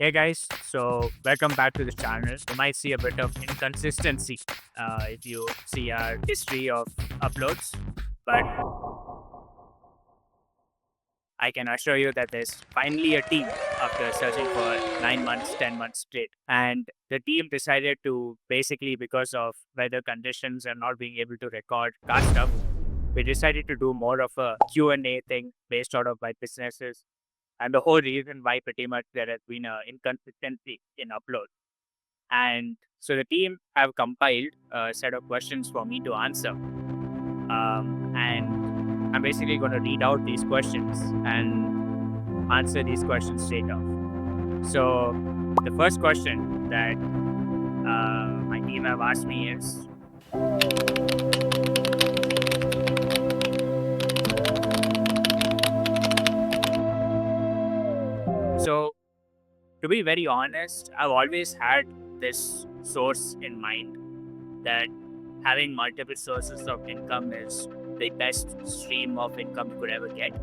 Hey guys, so welcome back to the channel. You might see a bit of inconsistency if you see our history of uploads, but I can assure you that there's finally a team after searching for 9 months, 10 months straight. And the team decided to basically, because of weather conditions and not being able to record car stuff, we decided to do more of a Q&A thing based out of my businesses. And the whole reason why pretty much there has been a inconsistency in upload. And so the team have compiled a set of questions for me to answer. And I'm basically going to read out these questions and answer these questions straight off. So the first question that my team have asked me is, so to be very honest, I've always had this source in mind that having multiple sources of income is the best stream of income you could ever get.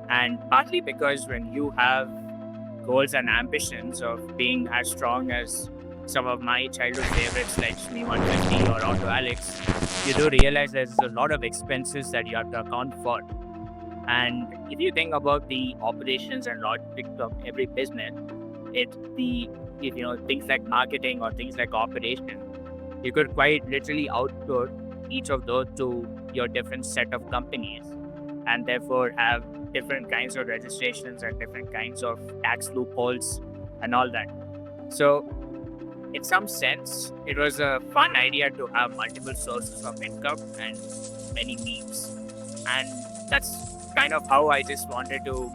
And partly because when you have goals and ambitions of being as strong as some of my childhood favorites like Shmi 150 or Auto Alex, you do realize there's a lot of expenses that you have to account for. And if you think about the operations and logistics of every business, it's the if you know things like marketing or things like operation, you could quite literally outsource each of those to your different set of companies and therefore have different kinds of registrations and different kinds of tax loopholes and all that. So, in some sense, it was a fun idea to have multiple sources of income and many means. And that's kind of how I just wanted to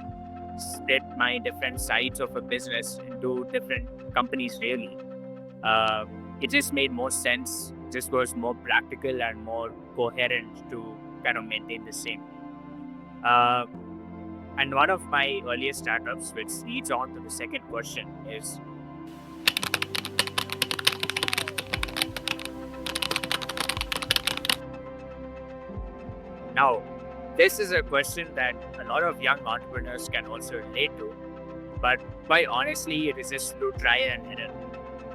split my different sides of a business into different companies, really. Uh, it just made more sense, just was more practical and more coherent to kind of maintain the same. Uh, and one of my earliest startups, which leads on to the second question, is now, this is a question that a lot of young entrepreneurs can also relate to, but quite honestly, it is just through try and error.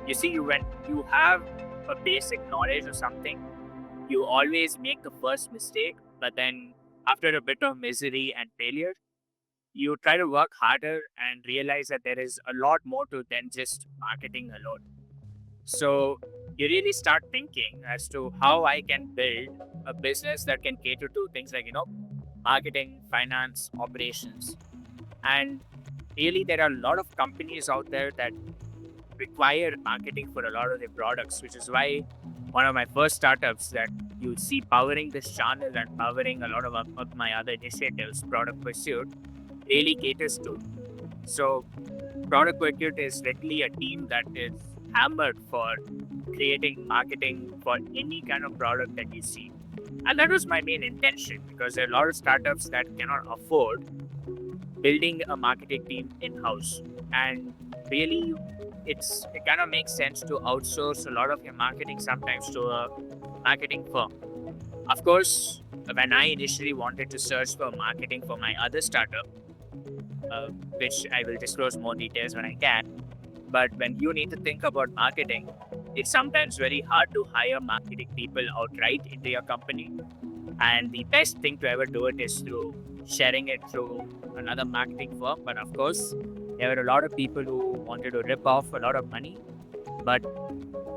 You see, when you have a basic knowledge of something, you always make the first mistake, but then after a bit of misery and failure, you try to work harder and realize that there is a lot more to than just marketing alone. So you really start thinking as to how I can build a business that can cater to things like, marketing, finance, operations. And really, there are a lot of companies out there that require marketing for a lot of their products, which is why one of my first startups that you see powering this channel and powering a lot of my other initiatives, Product Pursuit, really caters to. So, Product Pursuit is literally a team that is hammered for creating marketing for any kind of product that you see. And that was my main intention because there are a lot of startups that cannot afford building a marketing team in house. And really, it kind of makes sense to outsource a lot of your marketing sometimes to a marketing firm. Of course, when I initially wanted to search for marketing for my other startup, which I will disclose more details when I can. But when you need to think about marketing, it's sometimes very hard to hire marketing people outright into your company. And the best thing to ever do it is through sharing it through another marketing firm. But of course, there were a lot of people who wanted to rip off a lot of money. But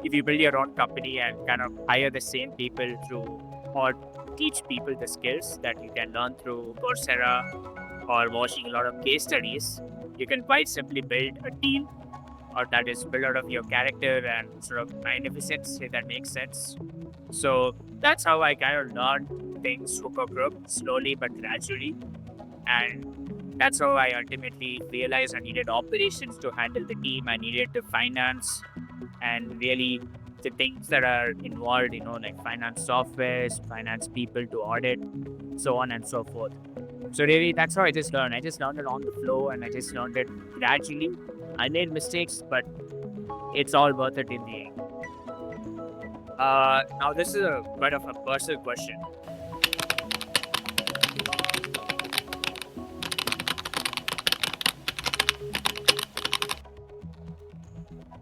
if you build your own company and kind of hire the same people through or teach people the skills that you can learn through Coursera or watching a lot of case studies, you can quite simply build a team or that is built out of your character and sort of magnificence, if that makes sense. So that's how I kind of learned things hook or crook slowly but gradually. And that's how I ultimately realized I needed operations to handle the team. I needed the finance and really the things that are involved, like finance softwares, finance people to audit, so on and so forth. So really, that's how I just learned. I just learned it on the flow and I just learned it gradually. I made mistakes, but it's all worth it in the end. Now, this is a bit of a personal question.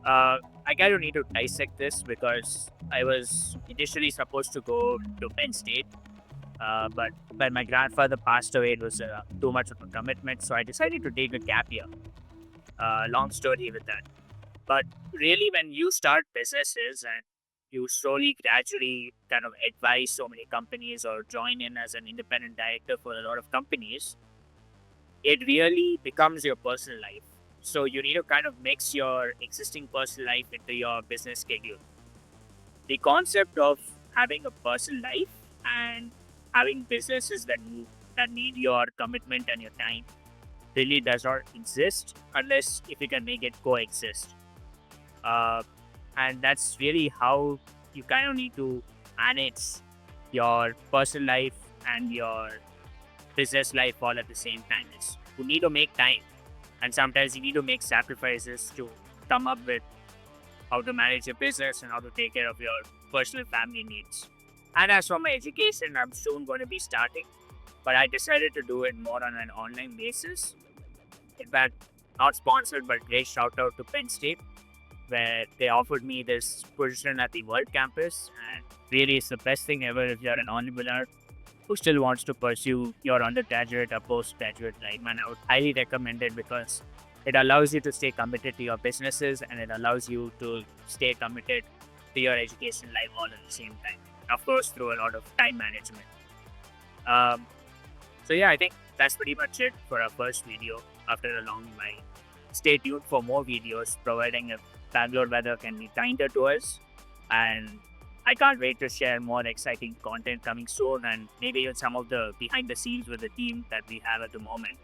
I kind of need to dissect this because I was initially supposed to go to Penn State, but when my grandfather passed away, it was too much of a commitment, so I decided to take a gap year. Long story with that. But really, when you start businesses and you slowly, gradually kind of advise so many companies or join in as an independent director for a lot of companies, it really becomes your personal life. So you need to kind of mix your existing personal life into your business schedule. The concept of having a personal life and having businesses that need your commitment and your time really does not exist unless if you can make it coexist. Uh, and that's really how you kind of need to manage your personal life and your business life all at the same time. You need to make time, and sometimes you need to make sacrifices to come up with how to manage your business and how to take care of your personal family needs. And as for my education, I'm soon going to be starting, but I decided to do it more on an online basis. In fact, not sponsored, but great shout out to Penn State, where they offered me this position at the World Campus. And really, it's the best thing ever if you're an entrepreneur who still wants to pursue your undergraduate or postgraduate life. And I would highly recommend it because it allows you to stay committed to your businesses and it allows you to stay committed to your education life all at the same time. Of course, through a lot of time management. Um, so yeah, I think that's pretty much it for our first video after a long while. Stay tuned for more videos, providing if Bangalore weather can be kinder to us. And I can't wait to share more exciting content coming soon and maybe even some of the behind the scenes with the team that we have at the moment.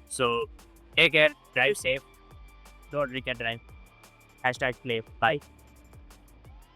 So take care, drive safe, don't drink and drive. #play. Bye.